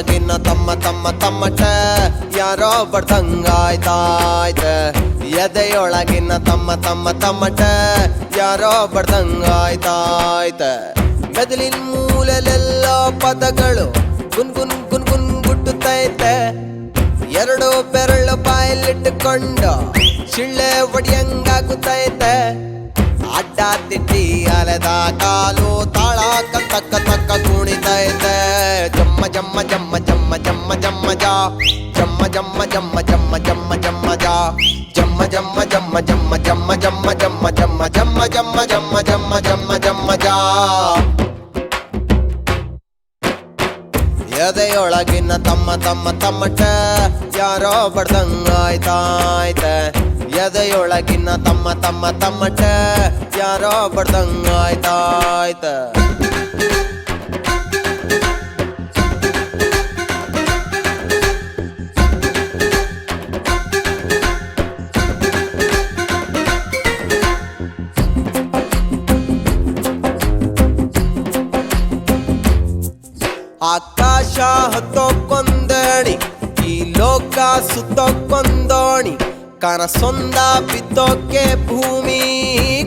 ಎದೆಯೊಳಗಿನ ತಮ್ಮ ತಮ್ಮ ತಮ್ಮಟ ಯಾರೋ ಬಡ್ದಂಗಾಯ್ತಾಯ್ತ ಎದೆಯೊಳಗಿನ ತಮ್ಮ ತಮ್ಮ ತಮ್ಮಟ ಯಾರೋ ಬಡ್ದಂಗಾಯ್ತಾಯ್ತ ಮೆದುಳಿನ ಮೂಲೆಲೆಲ್ಲ ಪದಗಳು ಗುನ್ ಗುನ್ ಗುನ್ ಗುನ್ ಗುಟ್ಟುತ್ತೈತೆ ಎರಡು ಬೆರಳು ಬಾಯಲ್ಲಿಟ್ಟುಕೊಂಡು ಶಿಳ್ಳೆ ಒಡಿಯಂಗಾಗುತ್ತೈತೆ ಅಡ್ಡ ತಿಟ್ಟಿ ಅಲೆದ ಕಾಲು ತಾಳ ತಕ್ಕ ತಕ್ಕ ಕುಣಿತೈತೆ ಜಮ್ಮ ಜಮ್ಮ ಜಮ್ಮ ಜಮ್ಮ ಜಮ್ಮ ಜಮ್ಮ ಜಾ ಜಮ್ಮ ಜಮ್ಮ ಜಮ್ಮ ಜಮ್ಮ ಜಮ್ಮ ಜಮ್ಮ ಜಾ ಜಮ್ಮ ಜಮ್ಮ ಜಮ್ಮ ಜಮ್ಮ ಜಮ್ಮ ಜಮ್ಮ ಜಮ್ಮ ಜಮ್ಮ ಜಮ್ಮ ಜಮ್ಮ ಜಮ್ಮ ಜಮ್ಮ ಜಮ್ಮ ಜಮ್ಮ ಜಾ ಎದೆಯೊಳಗಿನ ತಮ್ಮ ತಮ್ಮ ತಮ್ಮಟ ಯಾರೋ ಬಡ್ದಂಗಾಯ್ತಾಯ್ತ ಎದೆಯೊಳಗಿನ ತಮ್ಮ ತಮ್ಮ ತಮ್ಮಟ ಯಾರೋ ಬಡ್ದಂಗಾಯ್ತಾಯ್ತ ಆಕಾಶ ಹತ್ತೋಕೊಂದಣಿ ಈ ಲೋಕ ಸುತ್ತೋಕೊಂದೋಣಿ ಕನಸೊಂದ ಬಿದ್ದೋಕೆ ಭೂಮಿ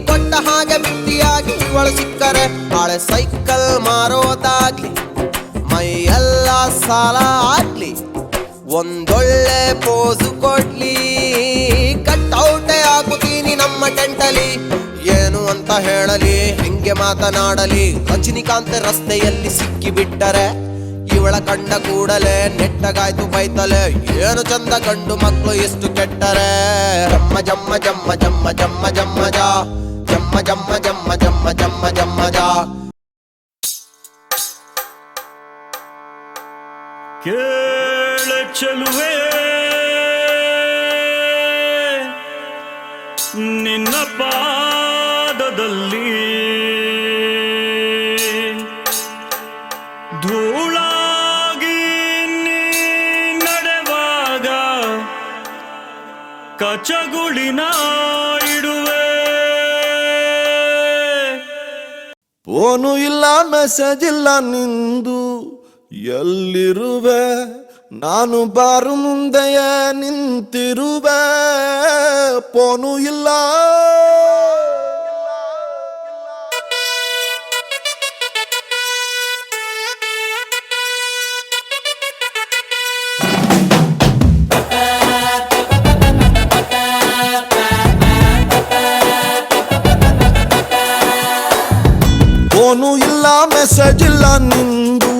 ಕೊಟ್ಟ ಹಾಗೆ ಬಿಟ್ಟಿಯಾಗಿ ಒಳ ಸಿಕ್ಕರೆ ಹಳೆ ಸೈಕಲ್ ಮಾರೋದಾಗ್ಲಿ ಮೈಯೆಲ್ಲ ಸಾಲ ಆಗ್ಲಿ ಒಂದೊಳ್ಳೆ ಪೋಸು ಕೊಡ್ಲಿ ಕಟ್ಔಟೆ ಹಾಕುತ್ತೀನಿ ನಮ್ಮ ಟೆಂಟಲಿ ಏನು ಅಂತ ಹೇಳಲಿ ಹೆಂಗೆ ಮಾತನಾಡಲಿ ರಜನಿಕಾಂತ್ ರಸ್ತೆಯಲ್ಲಿ ಸಿಕ್ಕಿ ಬಿಟ್ಟರೆ ಇವಳ ಕಂಡ ಕೂಡಲೇ ನೆಟ್ಟಗಾಯ್ತು ಬೈತಲೆ ಏನು ಚಂದ ಗಂಡು ಮಕ್ಕಳು ಎಷ್ಟು ಕೆಟ್ಟರೆ ಜಮ್ಮ ಜಮ್ಮ ಜಮ್ಮ ಜಮ್ಮ ಜಮ್ಮ ಜಮ್ಮ ಜಾ ಜಮ್ಮ ಜಮ್ಮ ಜಮ್ಮ ಜಮ್ಮ ಜಮ್ಮ ಜಮ್ಮ ಜಾ ಕೇಳ ಚೆಲುವೆ ನಿನ್ನ ಪಾದದಲ್ಲಿ ಧೂಳಾಗಿ ನೀ ನಡೆವಾಗ ಕಚಗುಳಿನ ಇಡುವೆ ಫೋನು ಇಲ್ಲ ಮೆಸೇಜ್ ಇಲ್ಲ ನಿಂದು ಎಲ್ಲಿರುವೆ ನಾನು ಬಾರು ಮುಂದೆಯ ನಿಂತಿರುವೆ ಫೋನು ಇಲ್ಲ ಫೋನು ಇಲ್ಲ ಮೆಸೇಜ್ ಇಲ್ಲ ನಿಂದು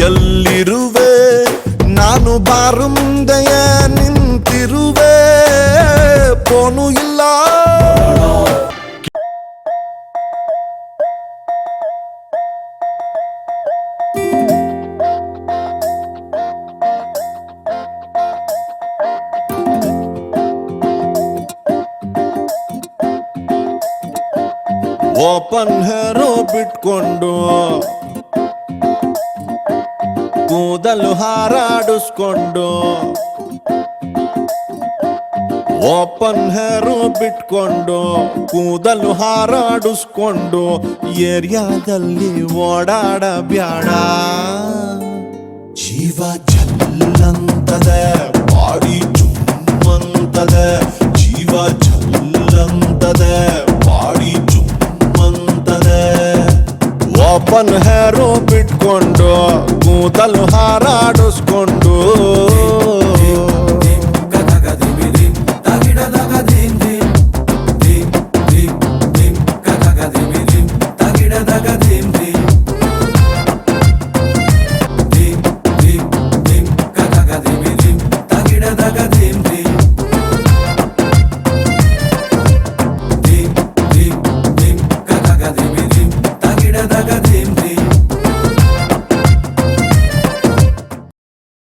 ಎಲ್ಲಿರುವೆ ನಾನು ಬಾರು ಮುಂದೆಯ ನಿಂತಿರುವೆ ಫೋನು ಇಲ್ಲ ಓಪನ್ ಹೇರೋ ಬಿಟ್ಕೊಂಡು ಕೂದಲು ಹಾರಾಡಿಸ್ಕೊಂಡು ಓಪನ್ ಹೇರು ಬಿಟ್ಕೊಂಡು ಕೂದಲು ಹಾರಾಡಿಸ್ಕೊಂಡು ಏರಿಯಾದಲ್ಲಿ ಓಡಾಡಬ್ಯಾಡ ಜೀವ ಜಲ್ಲಂತದೆ ಬಾಡಿ ಚುಮ್ಮಂತದೆ ಜೀವ ಜಲ್ಲಂತದೆ ಬಾಡಿ ಚುಮ್ಮಂತದೆ ಓಪನ್ ಹೇರು ಬಿಟ್ಕೊಂಡು ಕೂದಲು ಹಾರಾಡಿಸ್ಕೊಂಡು